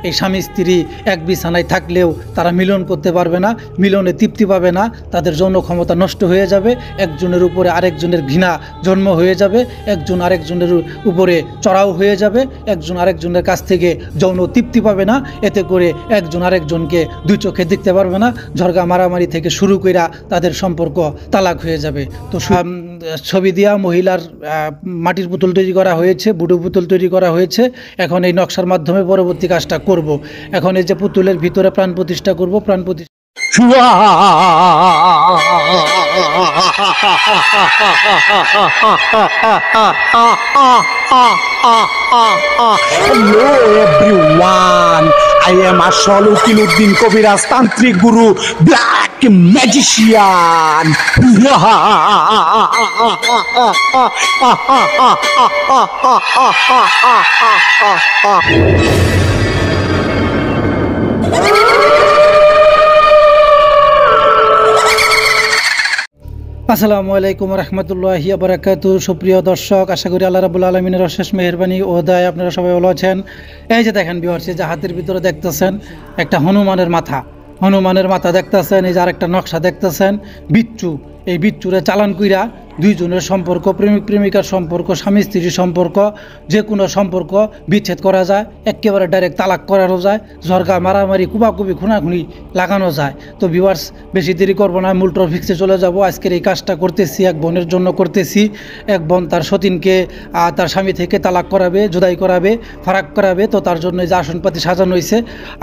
এই স্বামী স্ত্রী এক বিছানায় থাকলেও তারা মিলন করতে পারবে না, মিলনে তৃপ্তি পাবে না, তাদের যৌন ক্ষমতা নষ্ট হয়ে যাবে, একজনের উপরে আরেকজনের ঘৃণা জন্ম হয়ে যাবে, একজন আরেকজনের উপরে চড়াও হয়ে যাবে, একজন আরেকজনের কাছ থেকে যৌন তৃপ্তি পাবে না, এতে করে একজন আরেকজনকে দুই চোখে দেখতে পারবে না, ঝরগা মারামারি থেকে শুরু কইরা তাদের সম্পর্ক তালাক হয়ে যাবে। তো ছবি দিয়া মহিলার মাটির পুতুল তৈরি করা হয়েছে, বুডু পুতুল তৈরি করা হয়েছে। এখন এই নকশার মাধ্যমে পরবর্তী কাজটা করব। এখন এই যে পুতুলের ভিতরে প্রাণ প্রতিষ্ঠা করব, প্রাণ প্রতিষ্ঠা Hello everyone, I am Ashol Ukiluddin Kobiraj Tantric Guru, Black Magician. আসসালামু আলাইকুম রহমতুল্লাহি ওয়া বারাকাতুহু। সুপ্রিয় দর্শক, আশা করি আল্লাহ রাব্বুল আলামিনের অশেষ মেহেরবানি ও দয়ায় আপনারা সবাই ভালো আছেন। এই যে দেখেন ভিউয়ার্স, যে হাতের ভিতরে দেখতেছেন একটা হনুমানের মাথা দেখতেছেন। এই যে আরেকটা নকশা দেখতেছেন বিচ্ছু। এই বিচ্ছুরে চালান কইরা দুইজনের সম্পর্ক, প্রেমিক প্রেমিকার সম্পর্ক, স্বামী স্ত্রীর সম্পর্ক, যে কোনো সম্পর্ক বিচ্ছেদ করা যায়, একেবারে ডাইরেক্ট তালাক করানো যায়, ঝরগা মারামারি কুবাকুবি খুনাখুনি লাগানো যায়। তো ভিউয়ার্স, বেশি দেরি করবো না, মূল টপিক্সে চলে যাব। আজকের এই কাজটা করতেছি এক বোনের জন্য করতেছি। এক বোন তার সতীনকে তার স্বামী থেকে তালাক করাবে, জুদাই করাবে, ফারাক করাবে। তো তার জন্য যে আসনপাতি সাজানো হয়েছে,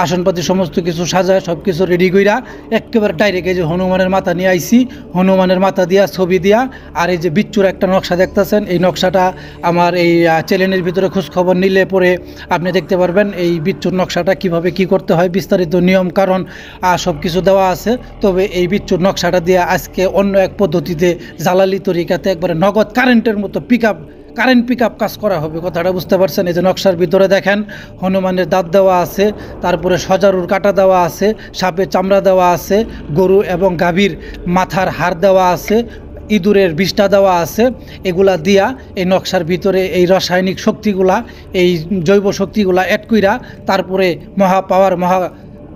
আসনপাতি সমস্ত কিছু সাজায় সব কিছু রেডি কইরা একেবারে ডাইরেক্ট এই যে হনুমানের মাথা নিয়ে আইছি, হনুমানের মাথা দিয়া ছবি দিয়া। আর এই যে বিচ্ছুর একটা নকশা দেখতেছেন, এই নকশাটা আমার এই চ্যানেলের ভিতরে খোঁজখবর নিলে পরে আপনি দেখতে পারবেন এই বিচ্ছুর নকশাটা কিভাবে কি করতে হয়, বিস্তারিত নিয়ম কারণ সব কিছু দেওয়া আছে। তবে এই বিচ্ছুর নকশাটা দিয়ে আজকে অন্য এক পদ্ধতিতে জালালি তরিকাতে একবারে নগদ কারেন্টের মতো কারেন্ট পিক আপ কাজ করা হবে। কথাটা বুঝতে পারছেন? এই যে নকশার ভিতরে দেখেন হনুমানের দাঁত দেওয়া আছে, তারপরে সজারুর কাটা দেওয়া আছে, সাপের চামড়া দেওয়া আছে, গরু এবং গাভীর মাথার হাড় দেওয়া আছে, ইঁদুরের বিষ্ঠা দেওয়া আছে। এগুলা দিয়া এই নকশার ভিতরে এই রাসায়নিক শক্তিগুলা, এই জৈব শক্তিগুলা অ্যাড কইরা তারপরে মহা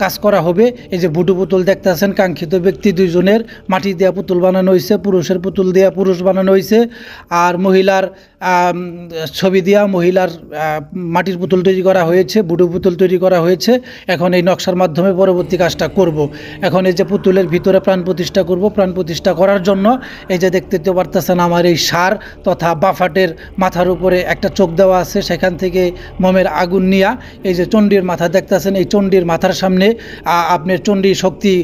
কাজ করা হবে। এই যে বুডু পুতুল দেখতেছেন, কাঙ্ক্ষিত ব্যক্তি দুইজনের মাটি দেওয়া পুতুল বানানো হয়েছে, পুরুষের পুতুল দেওয়া পুরুষ বানানো হয়েছে, আর মহিলার ছবি দেওয়া মহিলার মাটির পুতুল তৈরি করা হয়েছে, বুডু পুতুল তৈরি করা হয়েছে। এখন এই নকশার মাধ্যমে পরবর্তী কাজটা করব। এখন এই যে পুতুলের ভিতরে প্রাণ প্রতিষ্ঠা করব, প্রাণ প্রতিষ্ঠা করার জন্য এই যে দেখতে পারতেছেন আমার এই সার তথা বাফাটের মাথার উপরে একটা চোখ দেওয়া আছে, সেখান থেকে মোমের আগুন নিয়া এই যে চণ্ডীর মাথা দেখতেছেন, এই চণ্ডীর মাথার সামনে আপনার চণ্ডী শক্তি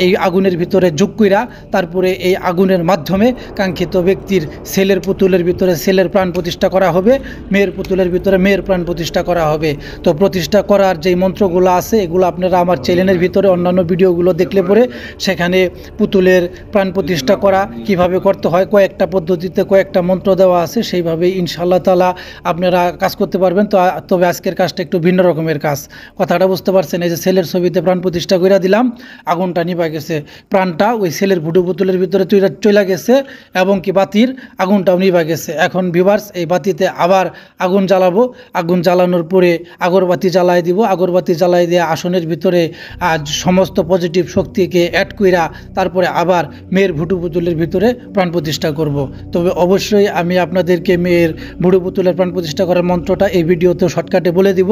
এই আগুনের ভিতরে যোগ কইরা তারপরে এই আগুনের মাধ্যমে কাঙ্ক্ষিত ব্যক্তির ছেলের পুতুলের ভিতরে ছেলের প্রাণ প্রতিষ্ঠা করা হবে, মেয়ের পুতুলের ভিতরে মেয়ের প্রাণ প্রতিষ্ঠা করা হবে। তো প্রতিষ্ঠা করার যেই মন্ত্রগুলো আছে এগুলো আপনারা আমার চ্যানেলের ভিতরে অন্যান্য ভিডিওগুলো দেখলে পরে সেখানে পুতুলের প্রাণ প্রতিষ্ঠা করা কিভাবে করতে হয় কয়েকটা পদ্ধতিতে কয়েকটা মন্ত্র দেওয়া আছে, সেইভাবে ইনশাআল্লাহ তাআলা আপনারা কাজ করতে পারবেন। তো তবে আজকের কাজটা একটু ভিন্ন রকমের কাজ। কথাটা বুঝতে পারছেন? এই যে ছেলের ছবিতে প্রাণ প্রতিষ্ঠা করে দিলাম, আগুনটা নিভা গেছে, প্রাণটা ওই ছেলের বুডু পুতুলের ভিতরে চলে গেছে এবং কি বাতির আগুনটাও নিভা গেছে। এখন ভিউয়ার্স, এই বাতিতে আবার আগুন জ্বালাবো, আগুন জ্বালানোর পরে আগরবাতি জ্বালাই দিব, আগরবাতি জ্বালাই দিয়ে আসনের ভিতরে সমস্ত পজিটিভ শক্তিকে অ্যাড কইরা তারপরে আবার মেয়ের ভুটু পুতুলের ভিতরে প্রাণ প্রতিষ্ঠা করব। তবে অবশ্যই আমি আপনাদেরকে মেয়ের ভুটু পুতুলের প্রাণ প্রতিষ্ঠা করার মন্ত্রটা এই ভিডিওতে শর্টকাটে বলে দিব,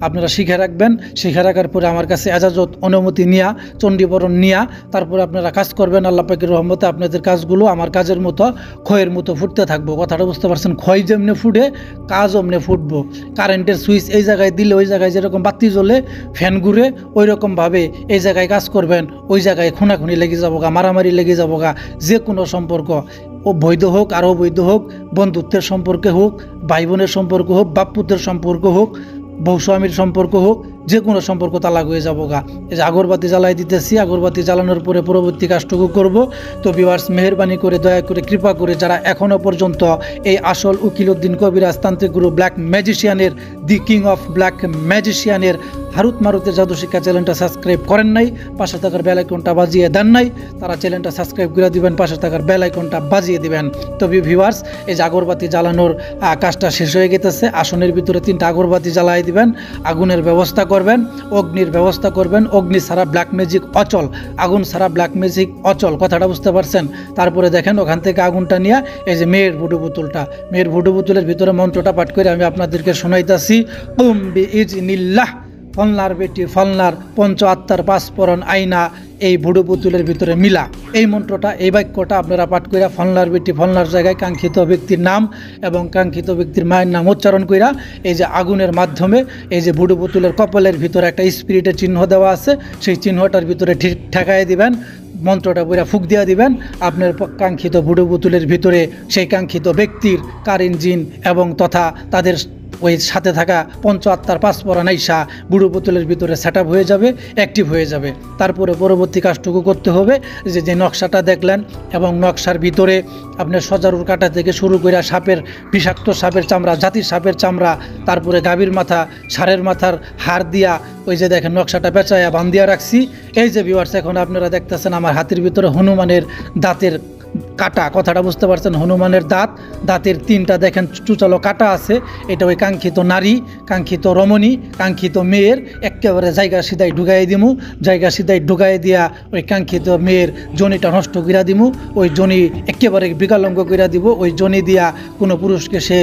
আপনারা শিখে রাখবেন। শিখে রাখার পরে আমার কাছে এজাজত অনুমতি নিয়া চণ্ডীবরণ নিয়া তারপরে আপনারা কাজ করবেন। আল্লাহ পাকের রহমতে আপনাদের কাজগুলো আমার কাজের মতো ক্ষয়ের মতো ফুটতে থাকবো। কথাটা বুঝতে পারছেন? ক্ষয় যেমনি ফুটে কাজ অমনে ফুটবো। কারেন্টের সুইচ এই জায়গায় দিলে ওই জায়গায় যেরকম বাতি জ্বলে ফ্যান ঘুরে ওই রকমভাবে এই জায়গায় কাজ করবেন, ওই জায়গায় খুনাখুনি লেগে যাবো গা, মারামারি লেগে যাবো গা। যে কোনো সম্পর্ক বৈধ হোক আর অবৈধ হোক, বন্ধুত্বের সম্পর্কে হোক, ভাই বোনের সম্পর্ক হোক, বাপ পুত্রের সম্পর্ক হোক, বউ স্বামীর সম্পর্ক হোক, যে কোনো সম্পর্ক তালাক হয়ে যাবো গা। এই যে আগরবাতি জ্বালাই দিতেছি, আগরবাতি জ্বালানোর পরে পরবর্তী কাজটুকু করব। তো ভিউয়ার্স, মেহেরবানি করে দয়া করে কৃপা করে যারা এখনও পর্যন্ত এই আসল উকিলউদ্দিন কবিরাজ তান্ত্রিক গুরু ব্ল্যাক ম্যাজিশিয়ানের দি কিং অফ ব্ল্যাক ম্যাজিশিয়ানের হারুত মারুতের জাদু শিক্ষা চ্যানেলটা সাবস্ক্রাইব করেন নাই, পাশে থাকার বেল আইকনটা বাজিয়ে দেন নাই, তারা চ্যানেলটা সাবস্ক্রাইব করে দিবেন, পাশে থাকার বেল আইকনটা বাজিয়ে দিবেন। তো ভিউয়ার্স, এই যে আগরবাতি জ্বালানোর কাজটা শেষ হয়ে গেছে। আসনের ভিতরে 3টা আগরবাতি জ্বালাই দিবেন, আগুনের ব্যবস্থা করবেন, অগ্নির ব্যবস্থা করবেন। অগ্নি ছাড়া ব্ল্যাক ম্যাজিক অচল, আগুন ছাড়া ব্ল্যাক ম্যাজিক অচল, কথাটা বুঝতে পারছেন? তারপরে দেখেন ওখান থেকে আগুনটা নিয়ে এই যে মেয়ের ভুডু পুতুলটা, মেয়ের ভুডু পুতুলের ভিতরে মন্ত্রটা পাঠ করে আমি আপনাদেরকে শোনাইতাছি। কুম বিইজনিল্লাহ, ফলনার বেটি ফলনার পঞ্চ আত্মার পাঁচপরণ আইনা এই ভুডু পুতুলের ভিতরে মিলা। এই মন্ত্রটা, এই বাক্যটা আপনারা পাঠ কইরা ফলনার বেটি ফলনার জায়গায় কাঙ্ক্ষিত ব্যক্তির নাম এবং কাঙ্ক্ষিত ব্যক্তির মায়ের নাম উচ্চারণ কইরা এই যে আগুনের মাধ্যমে এই যে ভুডু পুতুলের কপালের ভিতরে একটা স্পিরিটের চিহ্ন দেওয়া আছে, সেই চিহ্নটার ভিতরে ঠিক ঠেকায় দিবেন। মন্ত্রটা বইরা ফুক দিয়া দিবেন। আপনার কাঙ্ক্ষিত ভুডু পুতুলের ভিতরে সেই কাঙ্ক্ষিত ব্যক্তির কারিন জিন এবং তথা তাদের ওই সাথে থাকা পঞ্চ আত্মার পাঁচপরা নাইসা বুড়ো পুতুলের ভিতরে সেট আপ হয়ে যাবে, অ্যাক্টিভ হয়ে যাবে। তারপরে পরবর্তী কাজটুকু করতে হবে যে নকশাটা দেখলেন এবং নকশার ভিতরে আপনার সজারুর কাটা থেকে শুরু করে সাপের, বিষাক্ত সাপের চামড়া, জাতির সাপের চামড়া, তারপরে গাভীর মাথা, ষাঁড়ের মাথার হাড় দিয়া ওই যে দেখেন নকশাটা পেঁচাইয়া বান্ধিয়া রাখছি। এই যে ভিউয়ার্স, এখন আপনারা দেখতেছেন আমার হাতের ভিতরে হনুমানের দাঁতের কাটা, কথাটা বুঝতে পারছেন? হনুমানের দাঁতের তিনটা দেখেন চুচালো কাটা আছে। এটা ওই কাঙ্ক্ষিত নারী, কাঙ্ক্ষিত রমণী, কাঙ্ক্ষিত মেয়ের একেবারে জায়গা সিধাই ঢুকাই দিমু। জায়গা সিধাই ঢুকাই দিয়া ওই কাঙ্ক্ষিত মেয়ের জনিটা নষ্ট কইরা দিমু। ওই জনি একেবারে বিকলাঙ্গ কইরা দিব। ওই জনি দিয়া কোনো পুরুষকে সে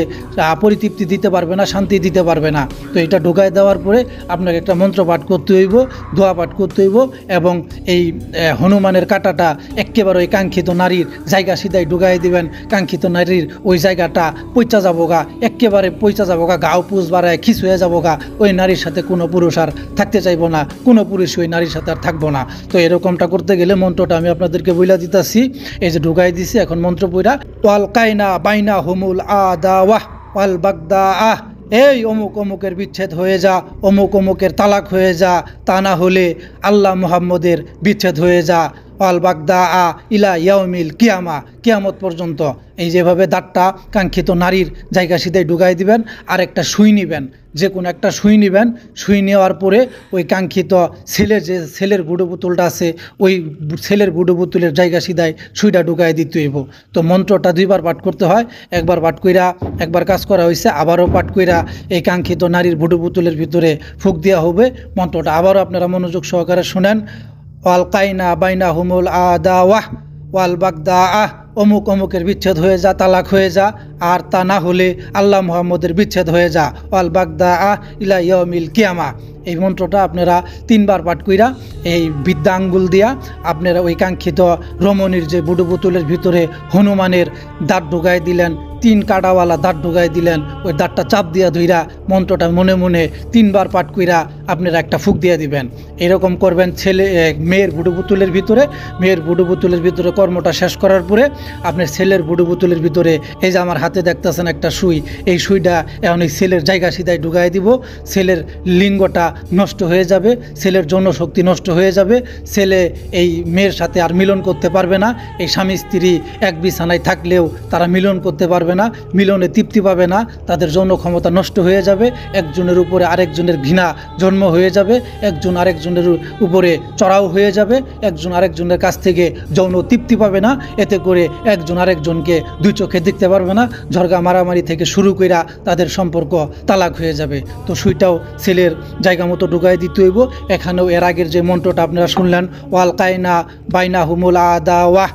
পরিতৃপ্তি দিতে পারবে না, শান্তি দিতে পারবে না। তো এটা ঢুকাই দেওয়ার পরে আপনাকে একটা মন্ত্র পাঠ করতে হইব, দোয়া পাঠ করতে হইব এবং এই হনুমানের কাটাটা একেবারে ওই কাঙ্ক্ষিত নারীর জায়গা সিধাই ঢুকাই দিবেন। কাঙ্ক্ষিত নারীর ওই জায়গাটা পইচা যাবো গা, একেবারে পইচা যাবো গা, গাও পুষ বাড়ায় খিস হয়ে যাবো গা। ওই নারীর সাথে কোনো পুরুষ আর থাকতে চাইবো না, কোনো পুরুষ ওই নারীর সাথে আর থাকবো না। তো এরকমটা করতে গেলে মন্ত্রটা আমি আপনাদেরকে বইলা দিতেছি। এই যে ঢুকাই দিছি, এখন মন্ত্র পইরা ওয়াল কাইনা বাইনা হুমুল আদাওয়াহ ওয়াল বাগদা আহ, এই অমুক অমুকের বিচ্ছেদ হয়ে যা, অমুক অমুকের তালাক হয়ে যা, তা না হলে আল্লাহ মুহাম্মদের বিচ্ছেদ হয়ে যা, আল বাগদা আ ইলা ইয়াউমিল কিয়ামা, কিয়ামত পর্যন্ত। এই যেভাবে দাঁতটা কাঙ্ক্ষিত নারীর জায়গা সিধাই ঢুকাই দিবেন। আর একটা সুই নিবেন, যে কোনো একটা সুই নেবেন। সুই নেওয়ার পরে ওই কাঙ্ক্ষিত ছেলের বুড়ো বোতলটা আছে, ওই ছেলের বুড়ো বোতলের জায়গা সিধাই সুইটা ঢুকাই দিতে হইব। তো মন্ত্রটা দুইবার পাঠ করতে হয়, একবার পাঠ কইরা একবার কাজ করা হয়েছে, আবারও পাঠ কইরা এই কাঙ্ক্ষিত নারীর বুড়ো বোতলের ভিতরে ফুক দেওয়া হবে। মন্ত্রটা আবারও আপনারা মনোযোগ সহকারে শুনেন। ওয়াল কাইনা বাইনা হুমুল আদাওয়াহ ওয়াল বাগদা আহ, অমুক অমুকের বিচ্ছেদ হয়ে যা, তালাক হয়ে যা, আর তা না হলে আল্লাহ মুহাম্মদের বিচ্ছেদ হয়ে যা, ওয়াল বাগদা আহ ইলা ইয়াউমিল কিয়ামা। এই মন্ত্রটা আপনারা 3 বার পাঠ কইরা এই বিদ্যা আঙ্গুল দিয়া আপনারা ওই কাঙ্ক্ষিত রমণীর যে বুড়ো বোতলের ভিতরে হনুমানের দাঁত ঢুকাই দিলেন, 3 কাঁটাওয়ালা দাঁত ঢুকাই দিলেন। ওই দাঁতটা চাপ দিয়া ধইরা মন্ত্রটা মনে মনে 3 বার পাঠ কইরা আপনারা একটা ফুক দিয়ে দিবেন। এরকম করবেন মেয়ের বুড়ো বোতলের ভিতরে। মেয়ের বুড়ো বোতলের ভিতরে কর্মটা শেষ করার পরে আপনার ছেলের বুড়ো বোতলের ভিতরে এই যে আমার হাতে দেখতেছেন একটা সুই, এই সুইটা এখন এই ছেলের জায়গা সিধায় ঢুকাই দিব। ছেলের লিঙ্গটা নষ্ট হয়ে যাবে, ছেলের জনশক্তি নষ্ট হয়ে যাবে। ছেলে এই মেয়ের সাথে আর মিলন করতে পারবে না। এই স্বামী স্ত্রী এক বিছানায় থাকলেও তারা মিলন করতে পারবে না, মিলনে তৃপ্তি পাবে না, তাদের যৌন ক্ষমতা নষ্ট হয়ে যাবে। একজনের উপরে আরেকজনের ঘৃণা জন্ম হয়ে যাবে, একজন আরেকজনের উপরে চড়াও হয়ে যাবে, একজন আরেকজনের কাছ থেকে যৌন তৃপ্তি পাবে না। এতে করে একজন আরেকজনকে দুই চোখে দেখতে পারবে না। ঝরগা মারামারি থেকে শুরু কইরা তাদের সম্পর্ক তালাক হয়ে যাবে। তো সুইটাও ছেলের জায়গা মতো ঢুকাই দিতে হইব। এখানেও এর আগের যে মন্ত্রটা আপনারা শুনলেন, ওয়াল কাইনা বাইনা হুমুল আদাওয়াহ,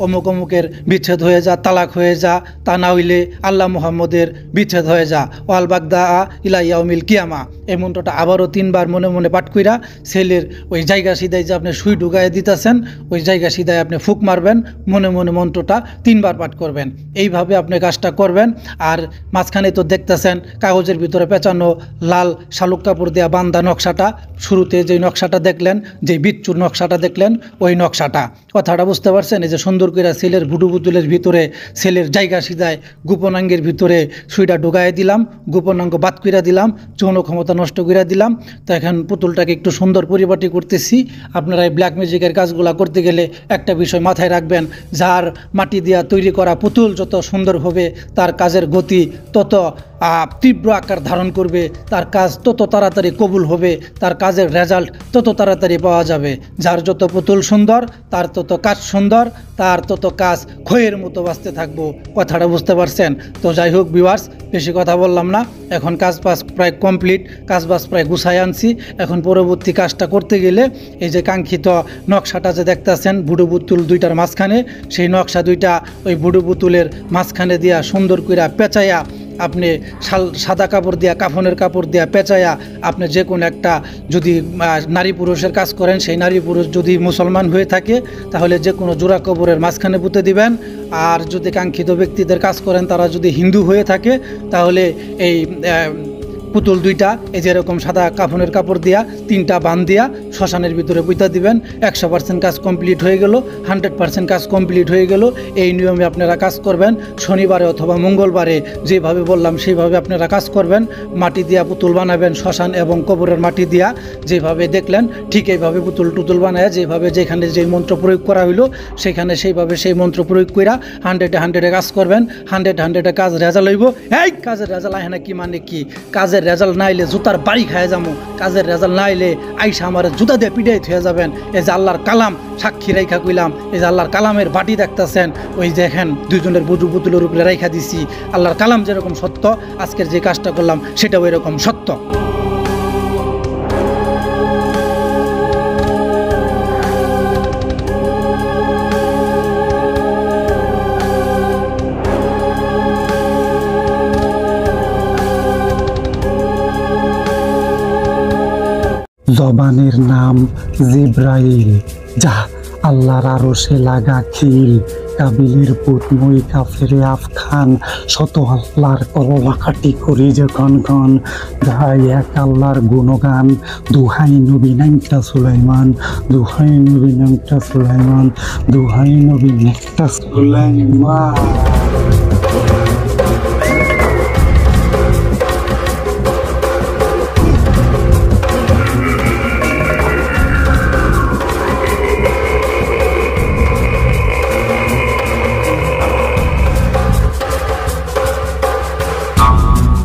অমুক অমুকের বিচ্ছেদ হয়ে যা, তালাক হয়ে যা, তা না হইলে আল্লাহ মুহাম্মদের বিচ্ছেদ হয়ে যা, ওয়াল বাগদা ইলা ইয়াউমিল কিয়ামা। এই মন্ত্রটা আবারও 3 বার মনে মনে পাঠ কইরা ছেলের ওই জায়গা সিধায় যে আপনি সুই ঢুকাই দিতেছেন, ওই জায়গা সিধায় আপনি ফুক মারবেন, মনে মনে মন্ত্রটা 3 বার পাঠ করবেন। এইভাবে আপনি কাজটা করবেন। আর মাঝখানে তো দেখতেছেন কাগজের ভিতরে পেঁচানো লাল শালুক কাপড় দেওয়া বান্ধা নকশাটা, শুরুতে যে নকশাটা দেখলেন, যে বিচ্ছুর নকশাটা দেখলেন, ওই নকশাটা, কথাটা বুঝতে পারছেন? এই যে সুন্দর করে ছেলের ভুডু পুতুলের ভিতরে ছেলের জায়গা সিধায় গোপনাঙ্গের ভিতরে সুইটা ঢুকাই দিলাম, গোপনাঙ্গ বাদ কইরা দিলাম, যৌন ক্ষমতা নষ্ট কইরা দিলাম। তো এখন পুতুলটাকে একটু সুন্দর পরিপাটি করতেছি। আপনারা এই ব্ল্যাক ম্যাজিকের কাজগুলা করতে গেলে একটা বিষয় মাথায় রাখবেন, যার মাটি দিয়া তৈরি করা পুতুল যত সুন্দর হবে তার কাজের গতি তত তীব্র আকার ধারণ করবে, তার কাজ তত তাড়াতাড়ি কবুল হবে, তার কাজের রেজাল্ট তত তাড়াতাড়ি পাওয়া যাবে। যার যত পুতুল সুন্দর তার তত কাজ সুন্দর, তার তত কাজ খয়ের মতো বাঁচতে থাকবো। কথাটা বুঝতে পারছেন? তো যাই হোক ভিউয়ার্স, বেশি কথা বললাম না, এখন কাজ বাজ প্রায় কমপ্লিট, কাজ বাজ প্রায় গুছাই আনছি। এখন পরবর্তী কাজটা করতে গেলে এই যে কাঙ্ক্ষিত নকশাটা যে দেখতেছেন বুড়ো পুতুল দুইটার মাঝখানে, সেই নকশা দুইটা ওই বুড়ো পুতুলের মাঝখানে দিয়া সুন্দর করে পেঁচাইয়া আপনি সাদা কাপড় দিয়া, কাফনের কাপড় দিয়া পেঁচাইয়া আপনি যে কোনো একটা, যদি নারী পুরুষের কাজ করেন, সেই নারী পুরুষ যদি মুসলমান হয়ে থাকে তাহলে যে কোনো জোড়া কবরের মাঝখানে পুঁতে দিবেন। আর যদি কাঙ্ক্ষিত ব্যক্তিদের কাজ করেন তারা যদি হিন্দু হয়ে থাকে তাহলে এই পুতুল দুইটা এই যেরকম সাদা কাফনের কাপড় দিয়া 3টা বান দিয়া শ্মশানের ভিতরে পুঁতা দিবেন। 100% কাজ কমপ্লিট হয়ে গেল, 100% কাজ কমপ্লিট হয়ে গেল। এই নিয়মে আপনারা কাজ করবেন। শনিবারে অথবা মঙ্গলবারে যেভাবে বললাম সেইভাবে আপনারা কাজ করবেন। মাটি দিয়া পুতুল বানাবেন, শ্মশান এবং কবরের মাটি দিয়া যেভাবে দেখলেন ঠিক এইভাবে পুতুল টুতুল বানায়, যেভাবে যেখানে যেই মন্ত্র প্রয়োগ করা হইলো সেখানে সেইভাবে সেই মন্ত্র প্রয়োগ কইরা 100-এ কাজ করবেন। 100-এ কাজ রেজাল্ট হইব। এই কাজের রেজাল্ট আহে না কি মানে কি? কাজের রেজাল্ট না এলে জুতার বাড়ি খায় যাবো। কাজের রেজাল্ট না এলে আইসা আমার জুতা দিয়ে পিটাই থুয়ে যাবেন। এই যে আল্লাহর কালাম সাক্ষী রেখা কইলাম, এই যে আল্লাহর কালামের বাটি দেখতেছেন, ওই দেখেন দুইজনের বুজু পুতুলের উপরে রেখা দিছি। আল্লাহর কালাম যেরকম সত্য, আজকের যে কাজটা করলাম সেটাও এরকম সত্য। জবানের নাম জিব্রাইল, যা আল্লাহর আরশে লাগা খিল। কাবিলের পুত মই কাফেরে আফখান, শত আল্লাহর কলমাকাটি করি যখন গণ। গাই এক আল্লাহর গুণগান, দুহাই নবী নামটা সুলাইমান, দুহাই নবী নামটা সুলাইমান, দুহাই নবী নামটা সুলাইমান।